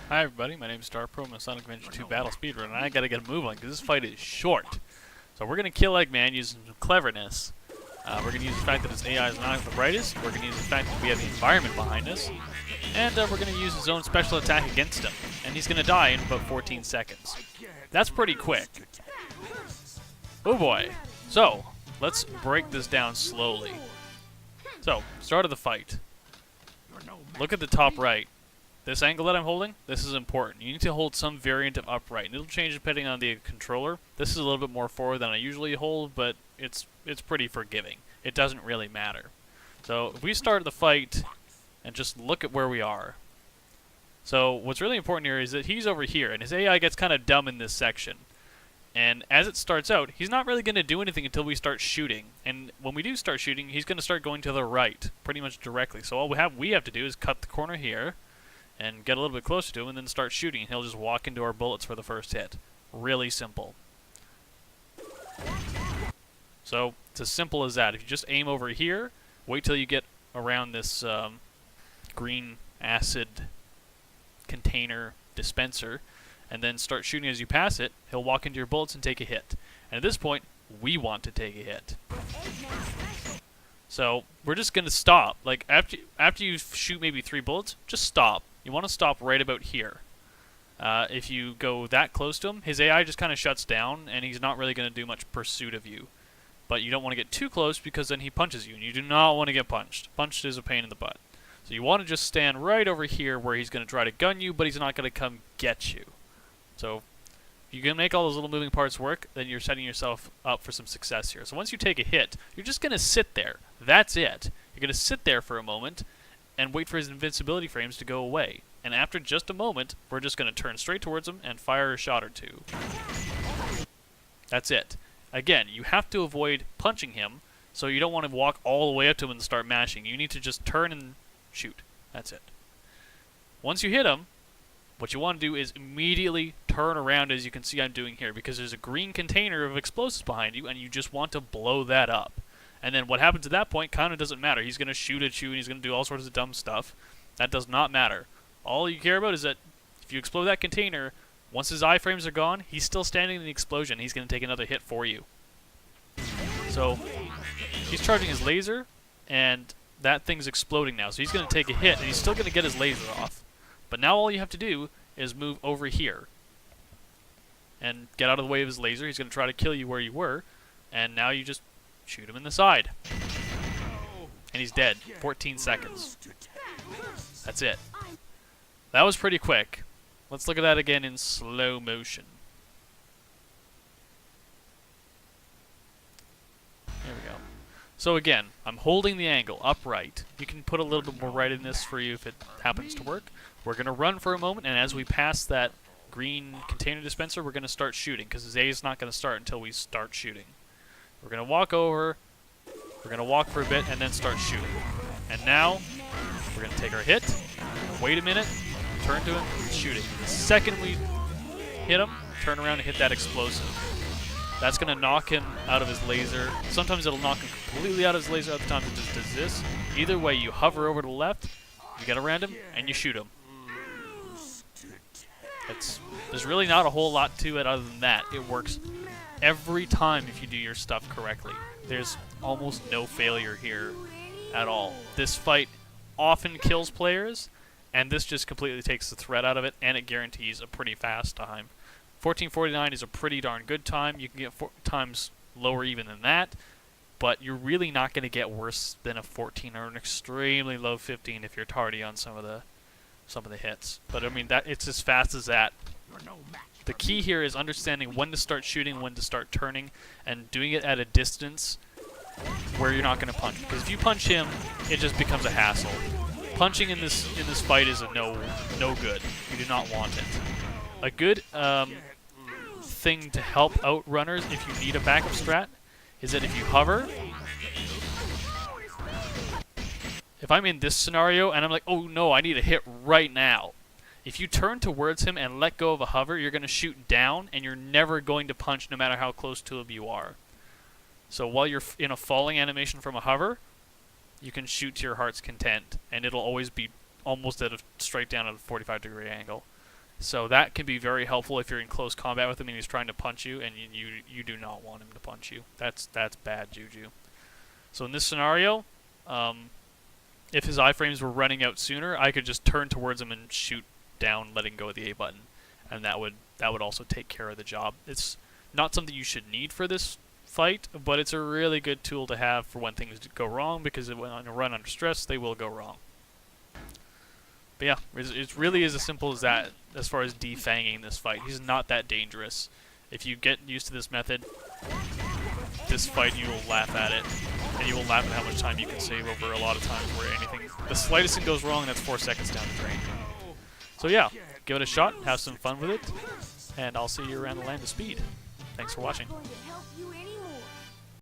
Hi everybody, my name is Star Pro. I'm a Sonic Adventure 2 Battle Speedrun, and I gotta get a move on because this fight is short. So we're gonna kill Eggman using some cleverness. We're gonna use the fact that his AI is not the brightest. We're gonna use the fact that we have the environment behind us, and we're gonna use his own special attack against him. And he's gonna die in about 14 seconds. That's pretty quick. Oh boy. So let's break this down slowly. So start of the fight. Look at the top right. This angle that I'm holding, this is important. You need to hold some variant of upright. And it'll change depending on the controller. This is a little bit more forward than I usually hold, but it's pretty forgiving. It doesn't really matter. So if we start the fight and just look at where we are. So what's really important here is that he's over here, and his AI gets kind of dumb in this section. And as it starts out, he's not really going to do anything until we start shooting. And when we do start shooting, he's going to start going to the right, pretty much directly. So all we have to do is cut the corner here, and get a little bit closer to him, and then start shooting, and he'll just walk into our bullets for the first hit. Really simple. So, it's as simple as that. If you just aim over here, wait till you get around this green acid container dispenser, and then start shooting as you pass it, he'll walk into your bullets and take a hit. And at this point, we want to take a hit. So, we're just going to stop. Like, after you shoot maybe 3 bullets, just stop. You want to stop right about here. If you go that close to him, his AI just kind of shuts down, and he's not really going to do much pursuit of you. But you don't want to get too close because then he punches you, and you do not want to get punched. Punched is a pain in the butt. So you want to just stand right over here where he's going to try to gun you, but he's not going to come get you. So if you can make all those little moving parts work, then you're setting yourself up for some success here. So once you take a hit, you're just going to sit there. That's it. You're going to sit there for a moment and wait for his invincibility frames to go away. And after just a moment, we're just going to turn straight towards him and fire a shot or two. That's it. Again, you have to avoid punching him, so you don't want to walk all the way up to him and start mashing. You need to just turn and shoot. That's it. Once you hit him, what you want to do is immediately turn around, as you can see I'm doing here, because there's a green container of explosives behind you, and you just want to blow that up. And then what happens at that point kind of doesn't matter. He's going to shoot at you, and he's going to do all sorts of dumb stuff. That does not matter. All you care about is that if you explode that container, once his iframes are gone, he's still standing in the explosion. He's going to take another hit for you. So he's charging his laser, and that thing's exploding now. So he's going to take a hit, and he's still going to get his laser off. But now all you have to do is move over here and get out of the way of his laser. He's going to try to kill you where you were, and now you just shoot him in the side. And he's dead. 14 seconds. That's it. That was pretty quick. Let's look at that again in slow motion. There we go. So again, I'm holding the angle upright. You can put a little bit more right in this for you if it happens to work. We're going to run for a moment, and as we pass that green container dispenser, we're going to start shooting, because his A is not going to start until we start shooting. We're going to walk over, we're going to walk for a bit, and then start shooting. And now, we're going to take our hit, wait a minute, turn to him, and shoot it. The second we hit him, turn around and hit that explosive. That's going to knock him out of his laser. Sometimes it'll knock him completely out of his laser, other times it just does this. Either way, you hover over to the left, you get around him, and you shoot him. There's really not a whole lot to it other than that. It works every time if you do your stuff correctly. There's almost no failure here at all. This fight often kills players, and this just completely takes the threat out of it, and it guarantees a pretty fast time. 14:49 is a pretty darn good time. You can get times lower even than that, but you're really not going to get worse than a 14 or an extremely low 15 if you're tardy on some of the hits. But I mean, it's as fast as that. The key here is understanding when to start shooting, when to start turning, and doing it at a distance where you're not going to punch. Because if you punch him, it just becomes a hassle. Punching in this fight is a no good. You do not want it. A good thing to help out runners if you need a backup strat is that if you hover, if I'm in this scenario and I'm like, oh no, I need a hit right now. If you turn towards him and let go of a hover, you're going to shoot down, and you're never going to punch no matter how close to him you are. So while you're in a falling animation from a hover, you can shoot to your heart's content, and it'll always be almost at a straight down at a 45-degree angle. So that can be very helpful if you're in close combat with him and he's trying to punch you, and you do not want him to punch you. That's bad juju. So in this scenario, if his iframes were running out sooner, I could just turn towards him and shoot down, letting go of the A button, and that would also take care of the job. It's not something you should need for this fight, but it's a really good tool to have for when things go wrong, because when on a run under stress, they will go wrong. But yeah, it really is as simple as that as far as defanging this fight. He's not that dangerous. If you get used to this method, this fight, you will laugh at it. And you will laugh at how much time you can save over a lot of times where the slightest thing goes wrong, and that's 4 seconds down the drain. So yeah, give it a shot, have some fun with it, and I'll see you around the land of speed. Thanks for watching.